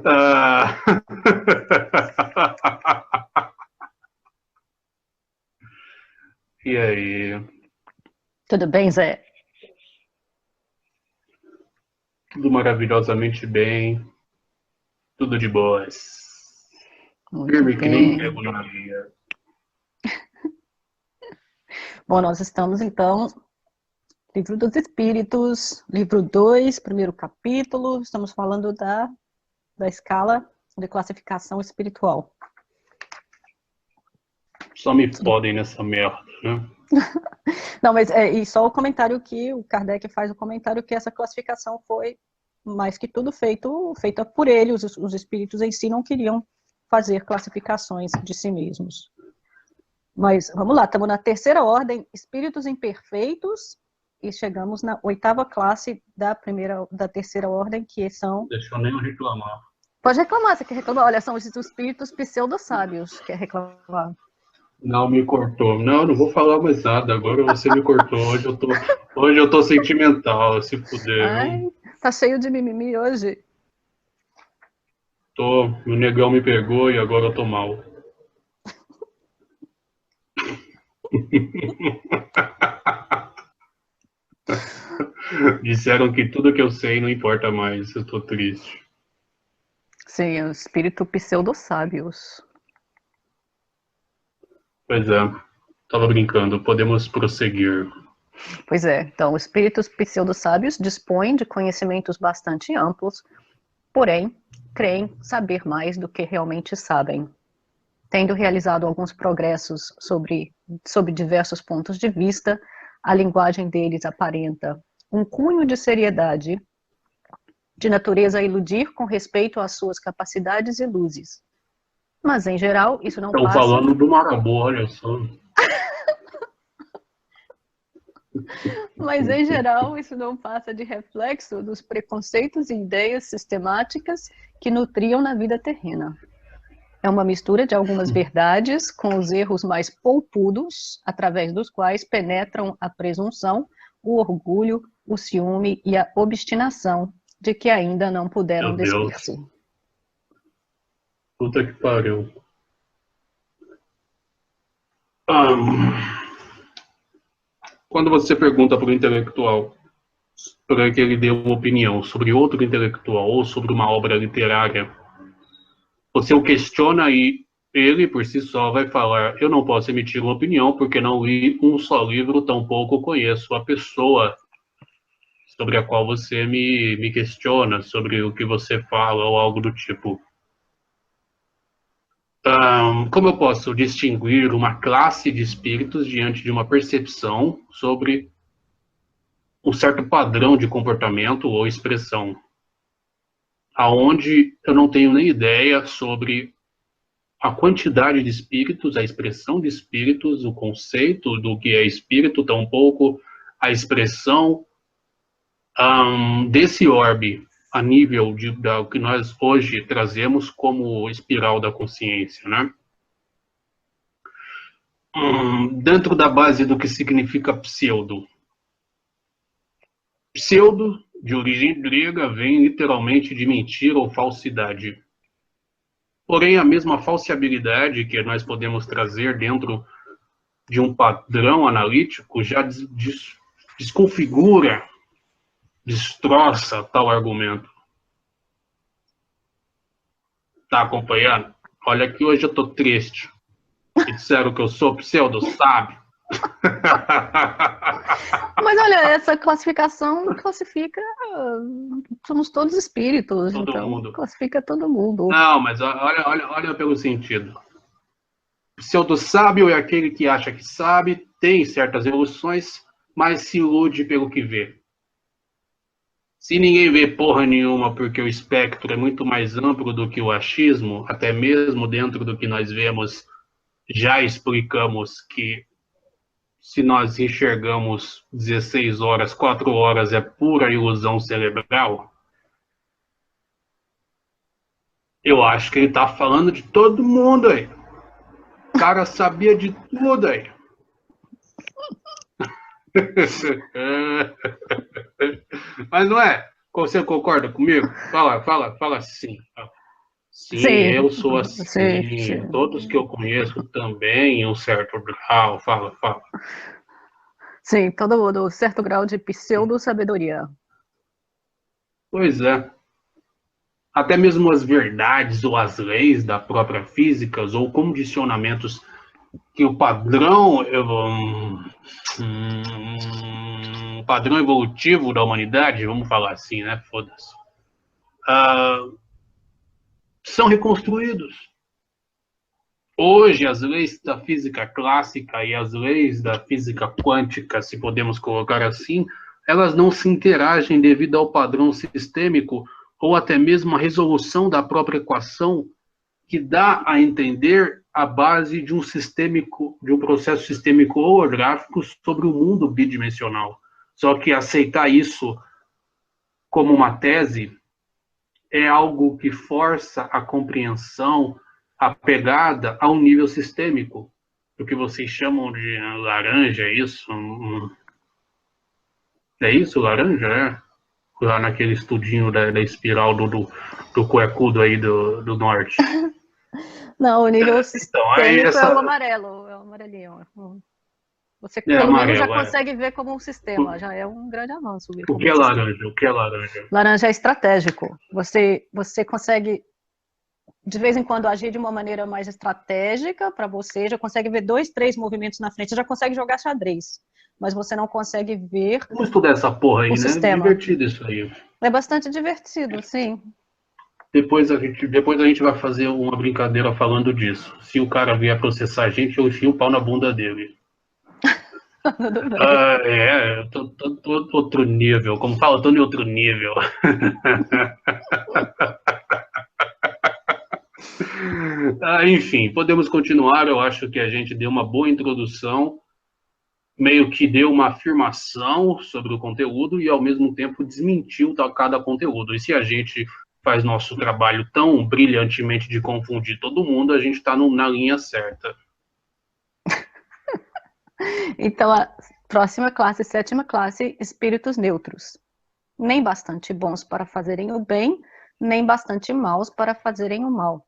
Ah. E aí? Tudo bem, Zé? Tudo maravilhosamente bem, tudo de boas. Muito Firme que nem bem. prego na areia. Bom, nós estamos então, Livro dos Espíritos, livro 2, primeiro capítulo. Estamos falando da escala de classificação espiritual. Só me fodem nessa merda, né? Não, mas e só o comentário que o Kardec faz, o comentário que essa classificação foi mais que tudo feita por ele. Os espíritos em si não queriam fazer classificações de si mesmos. Mas vamos lá, estamos na terceira ordem, espíritos imperfeitos, e chegamos na oitava classe da terceira ordem, que são... Deixa eu nem reclamar. Pode reclamar, você quer reclamar? Olha, são os espíritos pseudo-sábios, quer reclamar. Não, me cortou. Não, não vou falar mais nada. Agora você me cortou. Hoje eu tô sentimental, se fuder, Ai, viu? tá cheio de mimimi hoje. O negão me pegou e agora eu tô mal. Disseram que tudo que eu sei não importa mais. Eu tô triste. Sim, o espírito pseudo-sábios. Pois é, tava brincando. Podemos prosseguir. Pois é, então, os espíritos pseudo-sábios dispõem de conhecimentos bastante amplos, porém, creem saber mais do que realmente sabem. Tendo realizado alguns progressos sob diversos pontos de vista, a linguagem deles aparenta um cunho de seriedade, de natureza a iludir com respeito às suas capacidades e luzes. Mas, em geral, isso não Estão passa... falando do Marabô, olha só. Mas, em geral, isso não passa de reflexo dos preconceitos e ideias sistemáticas que nutriam na vida terrena. É uma mistura de algumas verdades com os erros mais polpudos, através dos quais penetram a presunção, o orgulho, o ciúme e a obstinação de que ainda não puderam Meu Deus. despir-se. Puta que pariu. Ahn, Quando você pergunta para o intelectual para que ele dê uma opinião sobre outro intelectual ou sobre uma obra literária, você o questiona e ele, por si só, vai falar: eu não posso emitir uma opinião porque não li um só livro, tampouco conheço a pessoa sobre a qual você me questiona, sobre o que você fala ou algo do tipo. Como eu posso distinguir uma classe de espíritos diante de uma percepção sobre um certo padrão de comportamento ou expressão, aonde eu não tenho nem ideia sobre a quantidade de espíritos, a expressão de espíritos, o conceito do que é espírito, tampouco a expressão desse orbe a nível da que nós hoje trazemos como espiral da consciência, né? Dentro da base do que significa pseudo. Pseudo, de origem grega, vem literalmente de mentira ou falsidade. Porém, a mesma falsibilidade que nós podemos trazer dentro de um padrão analítico já desconfigura, destroça tal argumento. Tá acompanhando? Olha que hoje eu tô triste. E disseram que eu sou pseudo, sabe? Mas olha, essa classificação classifica, somos todos espíritos, Todo então mundo. classifica todo mundo. Não, mas olha pelo sentido. Pseudo-sábio é aquele que acha que sabe, tem certas evoluções, mas se ilude pelo que vê. Se ninguém vê porra nenhuma porque o espectro é muito mais amplo do que o achismo, até mesmo dentro do que nós vemos, já explicamos que se nós enxergamos 16 horas, 4 horas é pura ilusão cerebral, eu acho que ele tá falando de todo mundo aí. O cara sabia de tudo aí. Mas não é? Você concorda comigo? Fala sim. Sim, Sim, eu sou sim, assim. sim. Todos que eu conheço também, em um certo grau. Fala. Sim, todo certo grau de pseudo-sabedoria. Pois é. Até mesmo as verdades ou as leis da própria física ou condicionamentos que o padrão evolutivo da humanidade, vamos falar assim, né? Foda-se. Ah, são reconstruídos. Hoje, as leis da física clássica e as leis da física quântica, se podemos colocar assim, elas não se interagem devido ao padrão sistêmico ou até mesmo a resolução da própria equação que dá a entender a base de um processo sistêmico holográfico sobre o mundo bidimensional. Só que aceitar isso como uma tese é algo que força a compreensão, a pegada ao nível sistêmico. O que vocês chamam de laranja, é isso? É isso, laranja? É? Lá naquele estudinho da espiral do cuecudo aí do norte. Não, o nível Então, aí sistêmico é o amarelo, é o amarelinho. Você é pelo menos já amarelo, é. consegue ver como um sistema, já é um grande avanço ver O como que um é sistema. laranja? O que é laranja? Laranja é estratégico. Você consegue de vez em quando agir de uma maneira mais estratégica para você, já consegue ver 2, 3 movimentos na frente, já consegue jogar xadrez, mas você não consegue ver Vamos estudar essa porra o aí, né? sistema. Divertido isso aí. É bastante divertido, sim. Depois a gente vai fazer uma brincadeira falando disso. Se o cara vier processar a gente, eu enfio o pau na bunda dele. Tudo bem. Ah, é, eu tô outro nível. Como fala, eu tô em outro nível. Enfim, podemos continuar. Eu acho que a gente deu uma boa introdução, meio que deu uma afirmação sobre o conteúdo e, ao mesmo tempo, desmentiu cada conteúdo. E se a gente faz nosso trabalho tão brilhantemente de confundir todo mundo, a gente está na linha certa. Então, a próxima classe, sétima classe, espíritos neutros. Nem bastante bons para fazerem o bem, nem bastante maus para fazerem o mal.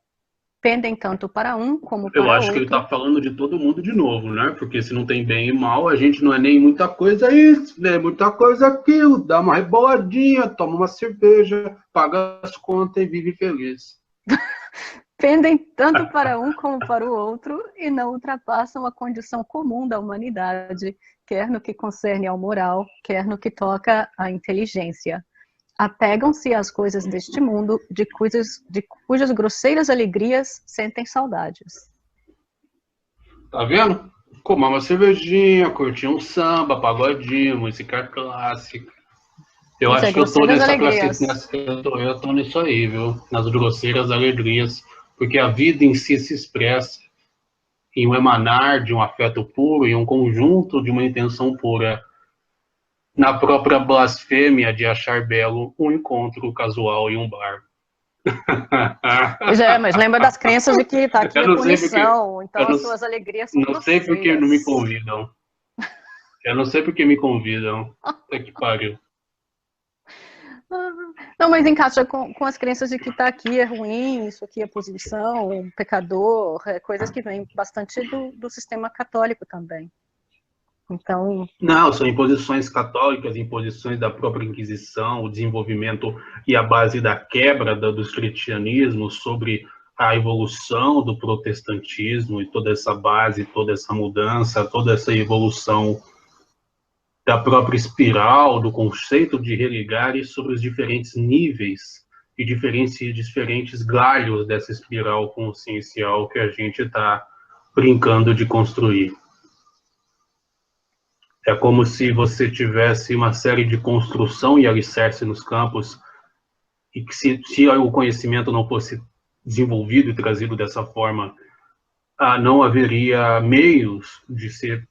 Pendem tanto para um como Eu para acho que ele está outro. falando de todo mundo de novo, né? Porque se não tem bem e mal, a gente não é nem muita coisa isso, nem muita coisa aquilo. Dá uma reboladinha, toma uma cerveja, paga as contas e vive feliz. Pendem tanto para um como para o outro e não ultrapassam a condição comum da humanidade, quer no que concerne ao moral, quer no que toca à inteligência. Apegam-se às coisas deste mundo, de cujas grosseiras alegrias sentem saudades. Tá vendo? Tomar uma cervejinha, curtir um samba, pagodinho, música clássica. Eu Pois é, acho que eu tô grosseiras nessa classe, alegrias. eu tô nisso aí, viu? Nas grosseiras alegrias, porque a vida em si se expressa em um emanar de um afeto puro, em um conjunto de uma intenção pura, na própria blasfêmia de achar belo um encontro casual em um bar. Pois é, mas lembra das crenças de que está aqui Eu a não sei porque, punição, então eu as suas alegrias são não sei porque não me grosseiras. convidam. Eu não sei porque me convidam. Puta que pariu. Não, mas encaixa com as crenças de que tá aqui é ruim, isso aqui é posição, pecador, coisas que vêm bastante do sistema católico também. Então, Não, são imposições católicas, imposições da própria Inquisição, o desenvolvimento e a base da quebra dos cristianismos sobre a evolução do protestantismo e toda essa base, toda essa mudança, toda essa evolução da própria espiral, do conceito de religar e sobre os diferentes níveis e diferentes galhos dessa espiral consciencial que a gente está brincando de construir. É como se você tivesse uma série de construção e alicerce nos campos e que se o conhecimento não fosse desenvolvido e trazido dessa forma, não haveria meios de ser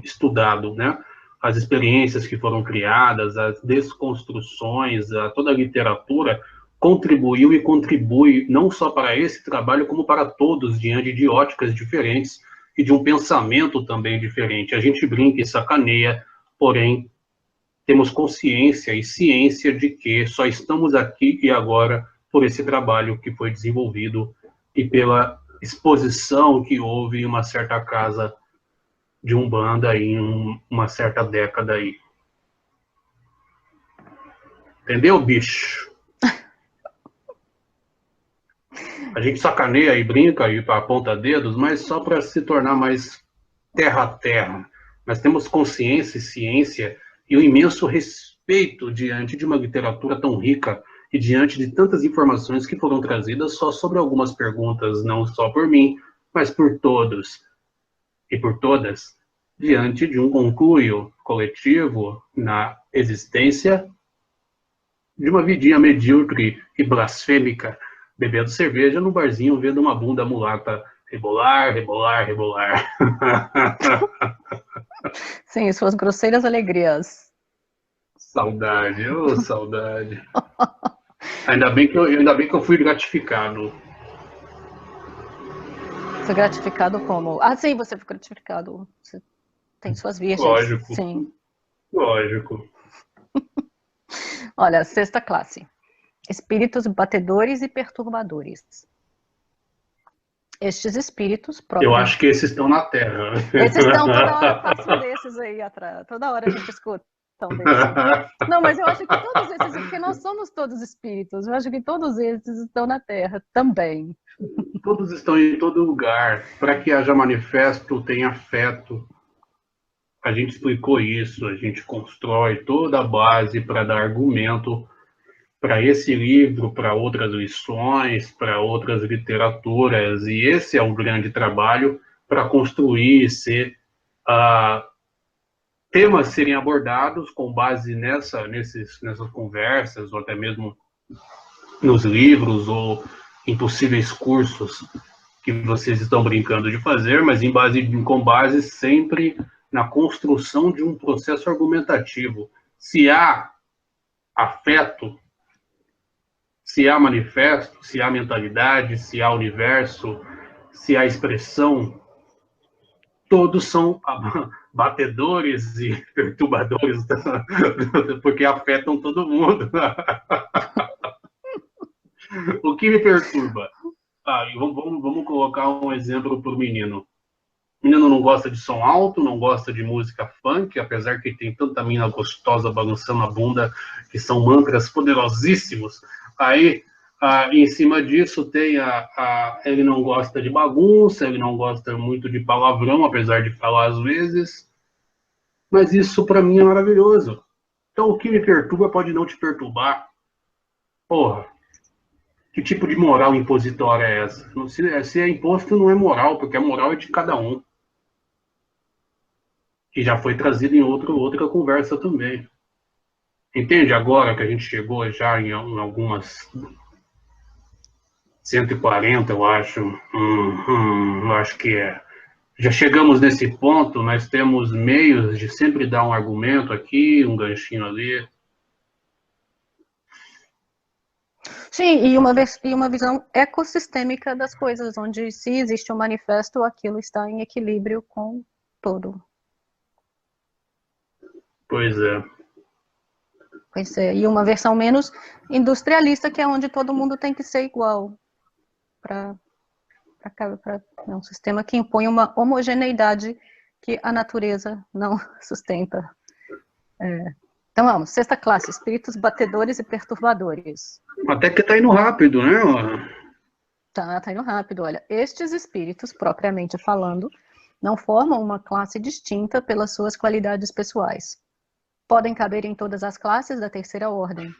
estudado, né? As experiências que foram criadas, as desconstruções, toda a literatura contribuiu e contribui não só para esse trabalho, como para todos, diante de óticas diferentes e de um pensamento também diferente. A gente brinca e sacaneia, porém, temos consciência e ciência de que só estamos aqui e agora por esse trabalho que foi desenvolvido e pela exposição que houve em uma certa casa de Umbanda em uma certa década aí. Entendeu, bicho? A gente sacaneia e brinca e aponta dedos, mas só para se tornar mais terra a terra. Nós temos consciência e ciência e um imenso respeito diante de uma literatura tão rica e diante de tantas informações que foram trazidas só sobre algumas perguntas, não só por mim, mas por todos e por todas, diante de um concluio coletivo na existência de uma vidinha medíocre e blasfêmica, bebendo cerveja no barzinho, vendo uma bunda mulata rebolar, rebolar, rebolar. Sim, suas grosseiras alegrias. Saudade, ô saudade. Ainda bem que eu fui gratificado. Foi gratificado como? Ah, sim, você foi gratificado. Você tem suas virgens. Lógico. Sim. Lógico. Olha, sexta classe. Espíritos batedores e perturbadores. Estes espíritos próprios. Eu acho que esses estão na Terra. Esses estão, toda hora passam desses aí atrás. Toda hora a gente escuta desses. Não, mas eu acho que todos esses, porque nós somos todos espíritos, eu acho que todos esses estão na Terra também. Todos estão em todo lugar. Para que haja manifesto, tem afeto. A gente explicou isso, a gente constrói toda a base para dar argumento para esse livro, para outras lições, para outras literaturas, e esse é o grande trabalho para construir, temas serem abordados com base nessas conversas, ou até mesmo nos livros, ou em possíveis cursos que vocês estão brincando de fazer, mas com base sempre na construção de um processo argumentativo. Se há afeto, se há manifesto, se há mentalidade, se há universo, se há expressão, todos são batedores e perturbadores, porque afetam todo mundo. O que me perturba? Vamos colocar um exemplo para o menino. O menino não gosta de som alto, não gosta de música funk, apesar que tem tanta mina gostosa balançando a bunda, que são mantras poderosíssimos. Aí, em cima disso, tem ele não gosta de bagunça, ele não gosta muito de palavrão, apesar de falar às vezes. Mas isso, para mim, é maravilhoso. Então, o que me perturba pode não te perturbar. Porra, que tipo de moral impositória é essa? Se é imposto, não é moral, porque a moral é de cada um. Que já foi trazido em outra conversa também. Entende agora que a gente chegou já em algumas 140, eu acho. Eu acho que é. Já chegamos nesse ponto, nós temos meios de sempre dar um argumento aqui, um ganchinho ali. Sim, e uma visão ecossistêmica das coisas, onde se existe um manifesto, aquilo está em equilíbrio com todo. Pois é. Pois é, e uma versão menos industrialista, que é onde todo mundo tem que ser igual. Um sistema que impõe uma homogeneidade que a natureza não sustenta. Então vamos, sexta classe, espíritos batedores e perturbadores. Até que tá indo rápido, né? Tá indo rápido, olha. Estes espíritos, propriamente falando, não formam uma classe distinta pelas suas qualidades pessoais. Podem caber em todas as classes da terceira ordem.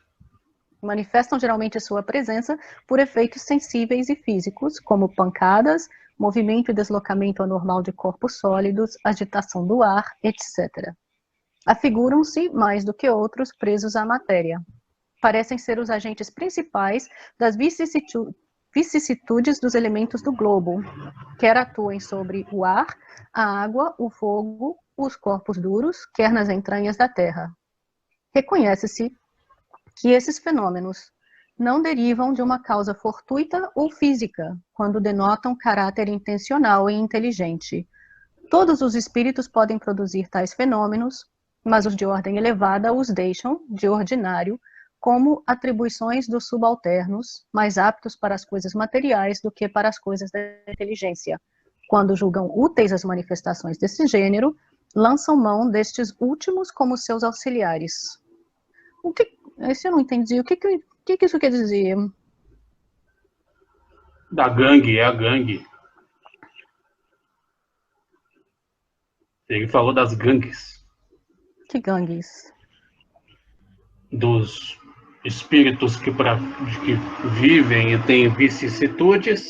Manifestam geralmente sua presença por efeitos sensíveis e físicos, como pancadas, movimento e deslocamento anormal de corpos sólidos, agitação do ar, etc. Afiguram-se, mais do que outros, presos à matéria. Parecem ser os agentes principais das vicissitudes dos elementos do globo, quer atuem sobre o ar, a água, o fogo, os corpos duros, quer nas entranhas da terra. Reconhece-se que esses fenômenos não derivam de uma causa fortuita ou física, quando denotam caráter intencional e inteligente, Todos os espíritos podem produzir tais fenômenos, mas os de ordem elevada os deixam, de ordinário, como atribuições dos subalternos, mais aptos para as coisas materiais do que para as coisas da inteligência. Quando julgam úteis as manifestações desse gênero, lançam mão destes últimos como seus auxiliares. Esse eu não entendi. O que isso quer dizer? Da gangue, é a gangue. Ele falou das gangues. Que gangues? Dos espíritos que vivem e têm vicissitudes,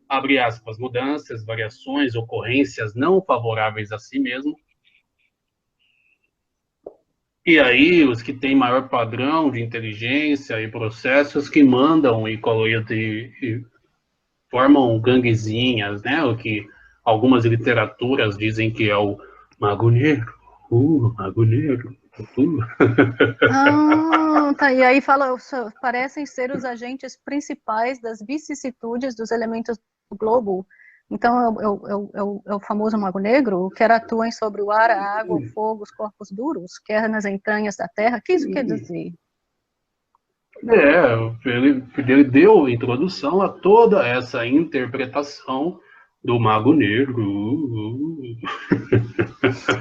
abre aspas, mudanças, variações, ocorrências não favoráveis a si mesmo. E aí, os que têm maior padrão de inteligência e processos que mandam e formam ganguezinhas, né? O que algumas literaturas dizem que é o Mago Negro. Mago Negro. Tá. E aí fala, parecem ser os agentes principais das vicissitudes dos elementos do globo. Então é o famoso Mago Negro, que atuam sobre o ar, a água, o fogo, os corpos duros, quer nas entranhas da terra. O que isso quer dizer? Ele deu introdução a toda essa interpretação do Mago Negro.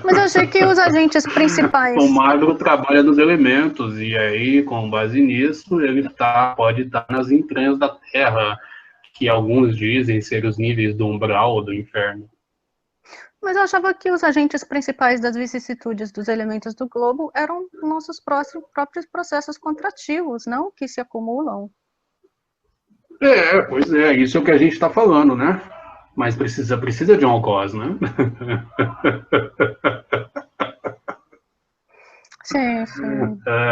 Mas eu achei que os agentes principais... O Mago trabalha nos elementos, e aí, com base nisso, ele pode estar nas entranhas da Terra, que alguns dizem ser os níveis do umbral ou do inferno. Mas eu achava que os agentes principais das vicissitudes dos elementos do globo eram nossos próprios processos contrativos, não que se acumulam. Pois é, isso é o que a gente está falando, né? Mas precisa de um algoz, né? Sim.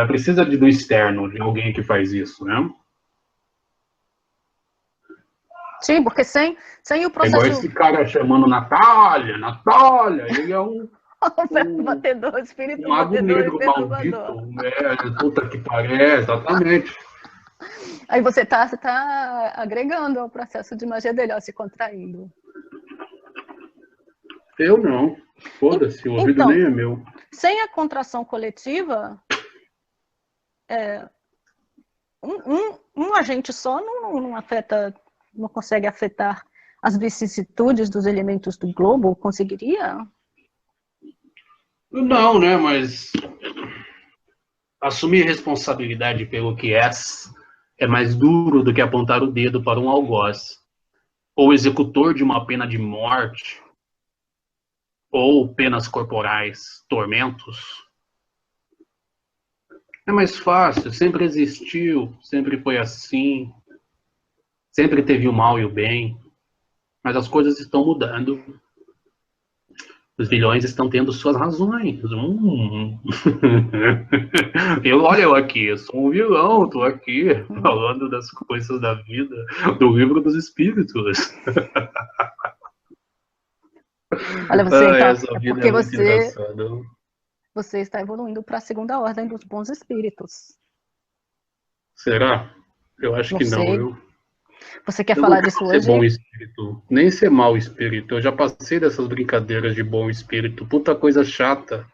Precisa do externo, de alguém que faz isso, né? Sim, porque sem o processo... É igual esse cara chamando Natália, ele é um batedor, espírito mago batedor negro e perturbador. maldito, puta que pariu, exatamente. Aí você tá agregando ao processo de magia dele, ó, se contraindo. Eu não. Foda-se, o ouvido nem é meu. Sem a contração coletiva, um agente só não afeta, não consegue afetar as vicissitudes dos elementos do globo, conseguiria? Não, né, mas assumir responsabilidade pelo que é mais duro do que apontar o dedo para um algoz, ou executor de uma pena de morte, ou penas corporais, tormentos. É mais fácil, sempre existiu, sempre foi assim, sempre teve o mal e o bem, mas as coisas estão mudando. Os vilões estão tendo suas razões. Olha eu aqui, eu sou um vilão, tô aqui falando das coisas da vida, do livro dos espíritos. Olha, você então, essa vida porque é muito engraçada. Você está evoluindo para a segunda ordem dos bons espíritos. Será? Eu acho que não. Sei. Você quer falar disso hoje? Ser bom espírito, nem ser mau espírito. Eu já passei dessas brincadeiras de bom espírito. Puta coisa chata.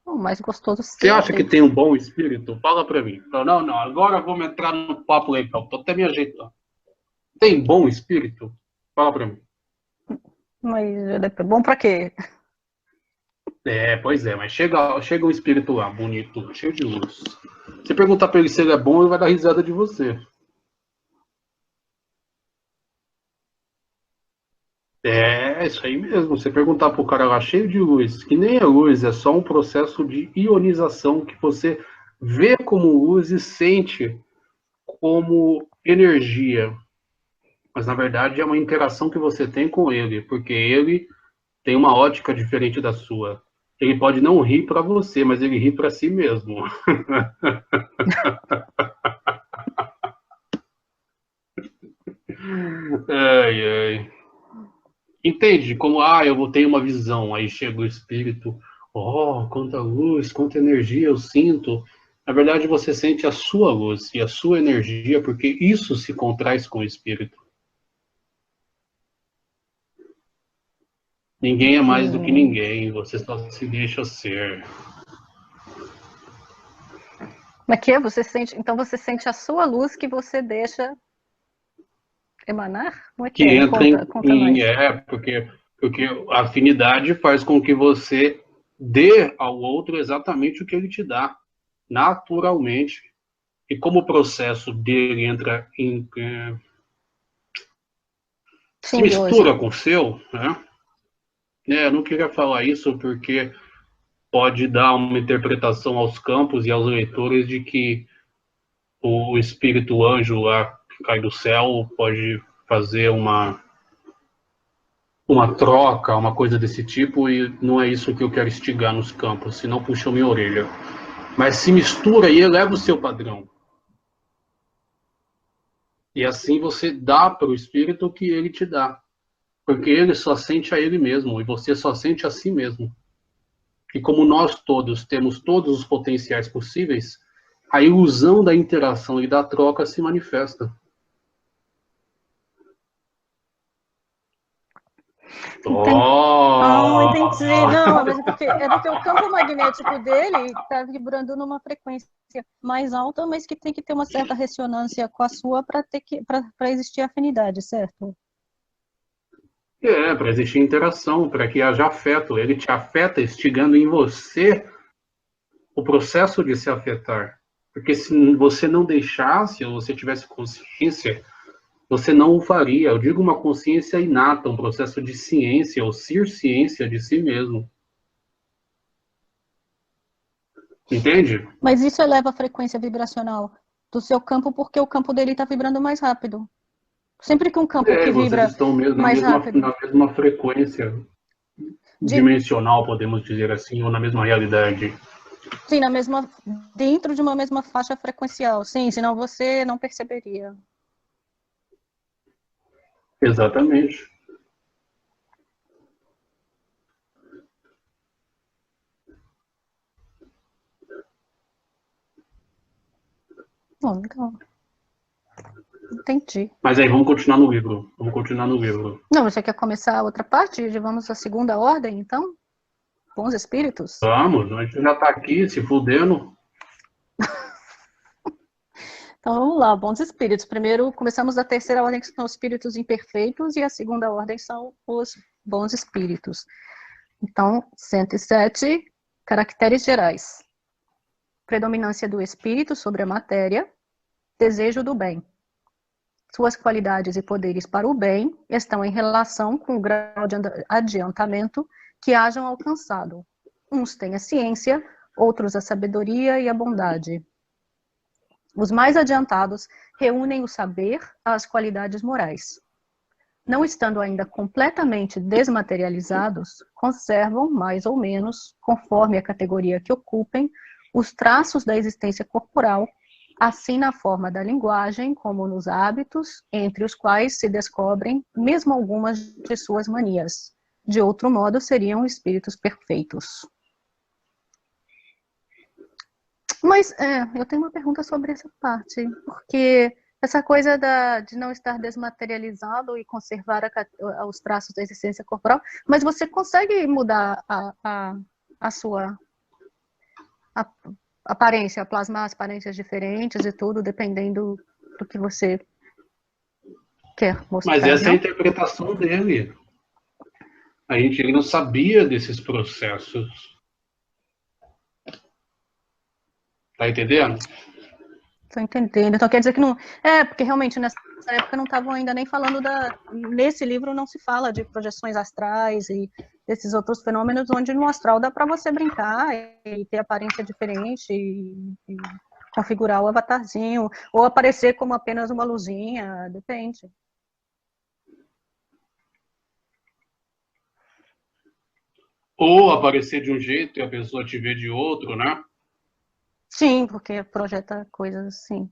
O mais gostoso. Você acha que tem um bom espírito? Fala pra mim. Não. Agora vamos entrar no papo legal. Tô até me ajeitando. Tem bom espírito? Fala pra mim. Mas é bom pra quê? Pois é, mas chega um espírito lá, bonito, cheio de luz. Você perguntar pra ele se ele é bom, ele vai dar risada de você. Isso aí mesmo. Você perguntar pro cara lá cheio de luz, que nem é luz, é só um processo de ionização que você vê como luz e sente como energia. Mas na verdade é uma interação que você tem com ele, porque ele tem uma ótica diferente da sua. Ele pode não rir para você, mas ele ri para si mesmo. Ai. Entende? Como, eu vou ter uma visão, aí chega o espírito, quanta luz, quanta energia eu sinto. Na verdade, você sente a sua luz e a sua energia, porque isso se contrai com o espírito. Ninguém é mais do que ninguém, você só se deixa ser. Mas que você sente, então você sente a sua luz que você deixa emanar? Como é que Que é? Me entra conta mais. porque a afinidade faz com que você dê ao outro exatamente o que ele te dá, naturalmente. E como o processo dele entra em, se Simbiose. mistura com o seu, né? Eu não queria falar isso porque pode dar uma interpretação aos campos e aos leitores de que o espírito anjo lá que cai do céu pode fazer uma troca, uma coisa desse tipo, e não é isso que eu quero instigar nos campos, senão puxa minha orelha. Mas se mistura e eleva o seu padrão. E assim você dá para o espírito o que ele te dá. Porque ele só sente a ele mesmo, e você só sente a si mesmo. E como nós todos temos todos os potenciais possíveis, a ilusão da interação e da troca se manifesta. Entendi. Ah, entendi. Não, Oh! mas é porque o campo magnético dele está vibrando numa frequência mais alta, mas que tem que ter uma certa ressonância com a sua para existir afinidade, certo? Para existir interação, para que haja afeto. Ele te afeta, instigando em você o processo de se afetar. Porque se você não deixasse, ou você tivesse consciência, você não o faria. Eu digo uma consciência inata, um processo de ciência, ou ser ciência de si mesmo. Entende? Mas isso eleva a frequência vibracional do seu campo porque o campo dele está vibrando mais rápido. Sempre que um campo que Vocês vibra estão mesmo mais rápido, na mesma frequência de, dimensional, podemos dizer assim, ou na mesma realidade. sim, dentro de uma mesma faixa frequencial, sim, senão você não perceberia. Exatamente. Bom, legal. Entendi. Mas aí, vamos continuar no livro. Vamos continuar no livro. Não, você quer começar a outra parte? Vamos à segunda ordem, então? Bons espíritos? Vamos, a gente já está aqui se fudendo. Então vamos lá, bons espíritos. Primeiro, começamos da terceira ordem, que são os espíritos imperfeitos, e a segunda ordem são os bons espíritos. Então, 107, caracteres gerais. Predominância do espírito sobre a matéria, desejo do bem. Suas qualidades e poderes para o bem estão em relação com o grau de adiantamento que hajam alcançado. Uns têm a ciência, outros a sabedoria e a bondade. Os mais adiantados reúnem o saber às qualidades morais. Não estando ainda completamente desmaterializados, conservam, mais ou menos, conforme a categoria que ocupem, os traços da existência corporal, assim na forma da linguagem como nos hábitos, entre os quais se descobrem mesmo algumas de suas manias. De outro modo, seriam espíritos perfeitos. Mas eu tenho uma pergunta sobre essa parte, porque essa coisa de não estar desmaterializado e conservar os traços da existência corporal, mas você consegue mudar a sua aparência, plasmar as aparências diferentes e tudo, dependendo do que você quer mostrar. Mas essa é não? a interpretação dele. Ele não sabia desses processos. Tá entendendo? Estou entendendo. Então quer dizer que não. Porque realmente nessa época não estavam ainda nem falando nesse livro não se fala de projeções astrais e desses outros fenômenos, onde no astral dá para você brincar e ter aparência diferente e configurar o avatarzinho, ou aparecer como apenas uma luzinha, depende. Ou aparecer de um jeito e a pessoa te vê de outro, né? Sim, porque projeta coisas assim.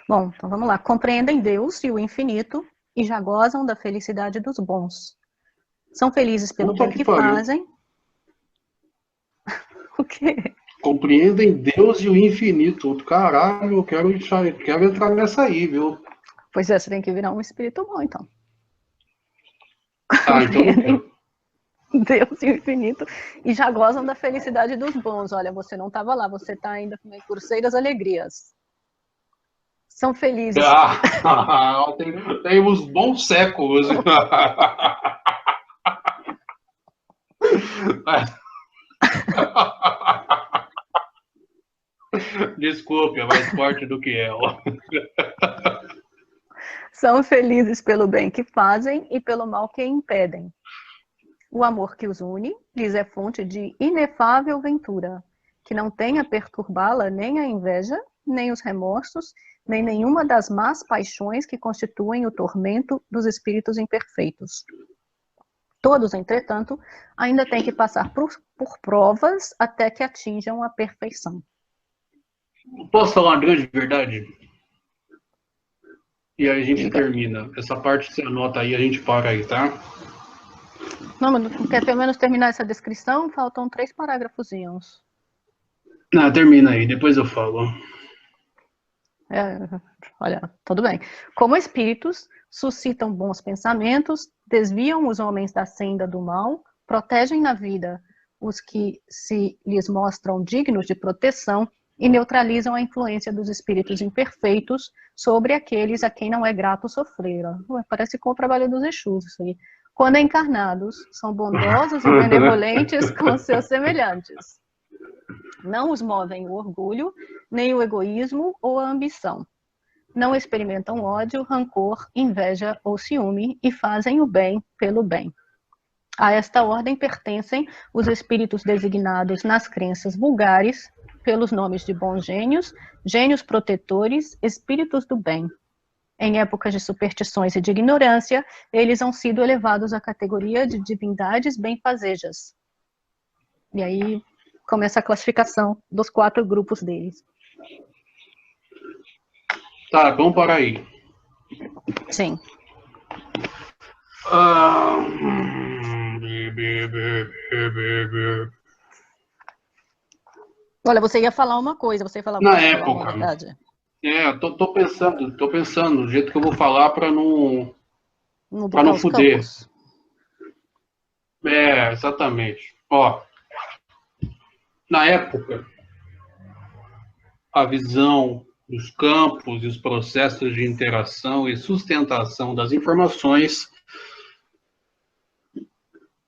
Bom, então vamos lá. Compreendem Deus e o infinito e já gozam da felicidade dos bons. São felizes pelo Puta bem que pariu. fazem. O quê? Compreendem Deus e o infinito. Caralho, eu quero entrar nessa aí, viu? Pois é, você tem que virar um espírito bom, então. Então não quero. Deus e o infinito, e já gozam da felicidade dos bons. Olha, você não estava lá, você está ainda com curseiras alegrias. São felizes. Tem uns bons séculos. Desculpe, é mais forte do que ela. São felizes pelo bem que fazem e pelo mal que impedem. O amor que os une lhes é fonte de inefável ventura, que não tem a perturbá-la nem a inveja, nem os remorsos, nem nenhuma das más paixões que constituem o tormento dos espíritos imperfeitos. Todos, entretanto, ainda têm que passar por provas até que atinjam a perfeição. Posso falar uma grande verdade? E aí a gente termina. Essa parte você anota aí, a gente para aí, tá? Não, mas não quer pelo menos terminar essa descrição? Faltam 3 parágrafozinhos. Não, termina aí, depois eu falo. Olha, tudo bem. Como espíritos, suscitam bons pensamentos, desviam os homens da senda do mal, protegem na vida os que se lhes mostram dignos de proteção e neutralizam a influência dos espíritos imperfeitos sobre aqueles a quem não é grato sofrer. Parece com o trabalho dos Exus, isso aí. Quando encarnados, são bondosos e benevolentes com seus semelhantes. Não os movem o orgulho, nem o egoísmo ou a ambição. Não experimentam ódio, rancor, inveja ou ciúme e fazem o bem pelo bem. A esta ordem pertencem os espíritos designados nas crenças vulgares pelos nomes de bons gênios, gênios protetores, espíritos do bem. Em épocas de superstições e de ignorância, eles han sido elevados à categoria de divindades benfazejas. E aí começa a classificação dos 4 grupos deles. Tá, vamos parar aí. Sim. Olha, você ia falar uma coisa, você ia falar Na falar época, uma verdade. tô pensando do jeito que eu vou falar para não fuder. Campos. Exatamente. Ó, na época, a visão dos campos e os processos de interação e sustentação das informações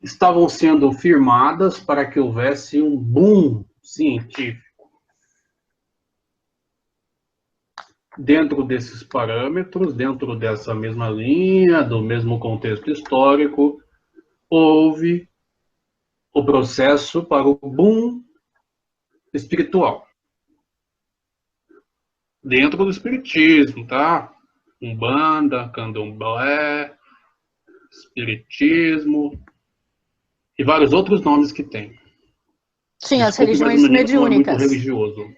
estavam sendo firmadas para que houvesse um boom científico. Dentro desses parâmetros, dentro dessa mesma linha, do mesmo contexto histórico, houve o processo para o boom espiritual. Dentro do espiritismo, tá? Umbanda, candomblé, espiritismo e vários outros nomes que tem. Sim, as religiões mediúnicas. Não é muito religioso.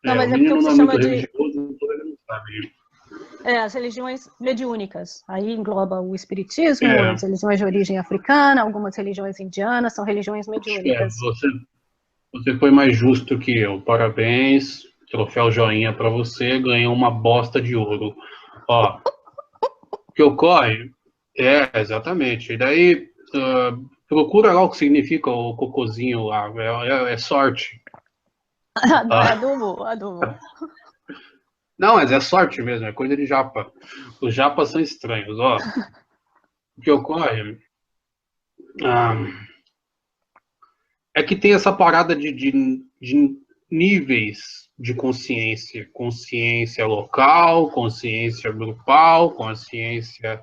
Não, mas o menino não é muito religioso, então ele não sabe. As religiões mediúnicas. Aí engloba o espiritismo, as religiões de origem africana, algumas religiões indianas, são religiões mediúnicas. Você foi mais justo que eu. Parabéns. Troféu joinha para você. Ganhou uma bosta de ouro. Ó, o que ocorre? Exatamente. E daí, procura lá o que significa o cocôzinho lá. É sorte. Adubo. Não, mas é sorte mesmo, é coisa de japa. Os japas são estranhos, ó. O que ocorre é que tem essa parada de níveis de consciência. Consciência local, consciência grupal, consciência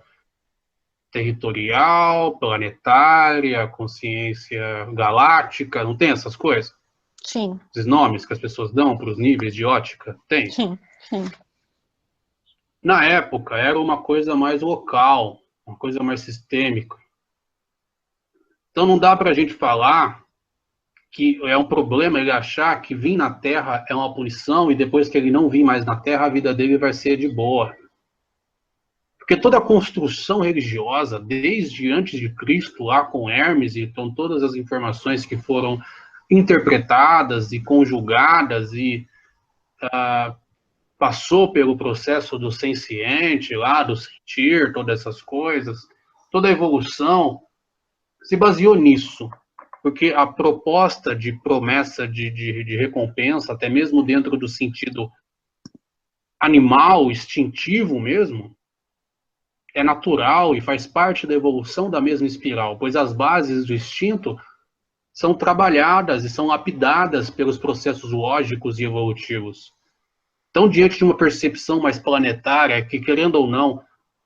territorial, planetária, consciência galáctica, não tem essas coisas? Sim. Esses nomes que as pessoas dão para os níveis de ótica? Tem? Sim. Na época, era uma coisa mais local, uma coisa mais sistêmica. Então não dá para a gente falar que é um problema ele achar que vir na Terra é uma punição e depois que ele não vir mais na Terra, a vida dele vai ser de boa. Porque toda a construção religiosa, desde antes de Cristo, lá com Hermes, então todas as informações que foram interpretadas e conjugadas e passou pelo processo do senciente lá, do sentir, todas essas coisas, Toda a evolução se baseou nisso, porque a proposta de promessa de recompensa, até mesmo dentro do sentido animal, instintivo mesmo, é natural e faz parte da evolução da mesma espiral, pois as bases do instinto são trabalhadas e são lapidadas pelos processos lógicos e evolutivos. Então, diante de uma percepção mais planetária, que querendo ou não,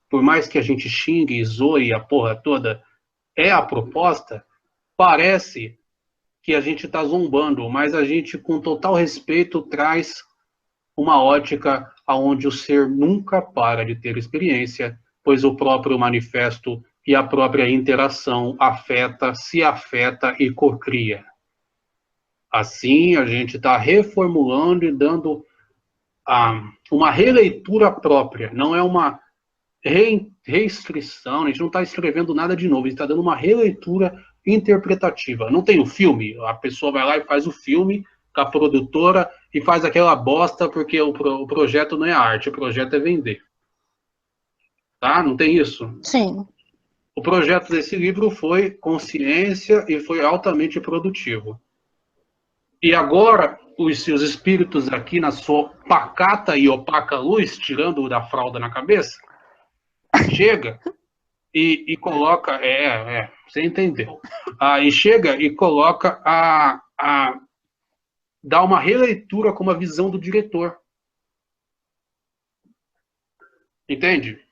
por mais que a gente xingue e zoe a porra toda, é a proposta, parece que a gente está zombando, mas a gente, com total respeito, traz uma ótica onde o ser nunca para de ter experiência, pois o próprio manifesto e a própria interação se afeta e cocria. Assim, a gente está reformulando e dando uma releitura própria, não é uma restrição, a gente não está escrevendo nada de novo, a gente está dando uma releitura interpretativa. Não tem o filme, a pessoa vai lá e faz o filme com a produtora e faz aquela bosta porque o projeto não é arte, o projeto é vender. Tá? Não tem isso? Sim. O projeto desse livro foi consciência e foi altamente produtivo. E agora, os seus espíritos aqui na sua pacata e opaca luz, tirando da fralda na cabeça, chega e coloca, você entendeu, e chega e coloca dá uma releitura com uma visão do diretor. Entende?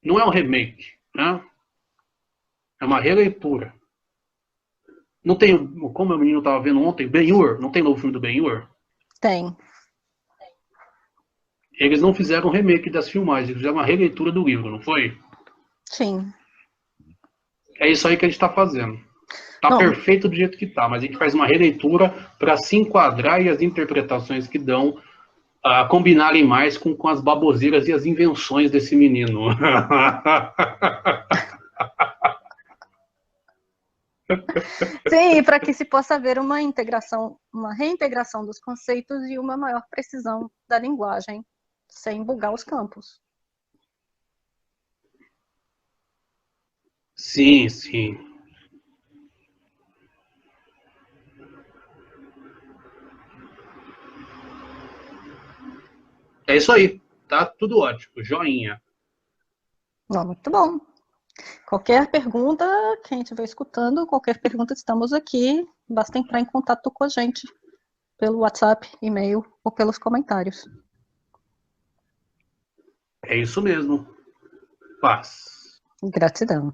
Não é um remake, né? É uma releitura. Não tem, como o menino estava vendo ontem, Ben-Hur, não tem novo filme do Ben-Hur? Tem. Eles não fizeram um remake das filmagens, eles fizeram uma releitura do livro, não foi? Sim. É isso aí que a gente está fazendo. Está perfeito do jeito que está, mas a gente faz uma releitura para se enquadrar e as interpretações que dão combinarem mais com as baboseiras e as invenções desse menino. Sim, para que se possa haver uma integração, uma reintegração dos conceitos e uma maior precisão da linguagem, sem bugar os campos. Sim, sim. É isso aí. Tá tudo ótimo. Joinha. Não, muito bom. Qualquer pergunta, quem estiver escutando, qualquer pergunta, estamos aqui. Basta entrar em contato com a gente pelo WhatsApp, e-mail ou pelos comentários. É isso mesmo. Paz. Gratidão.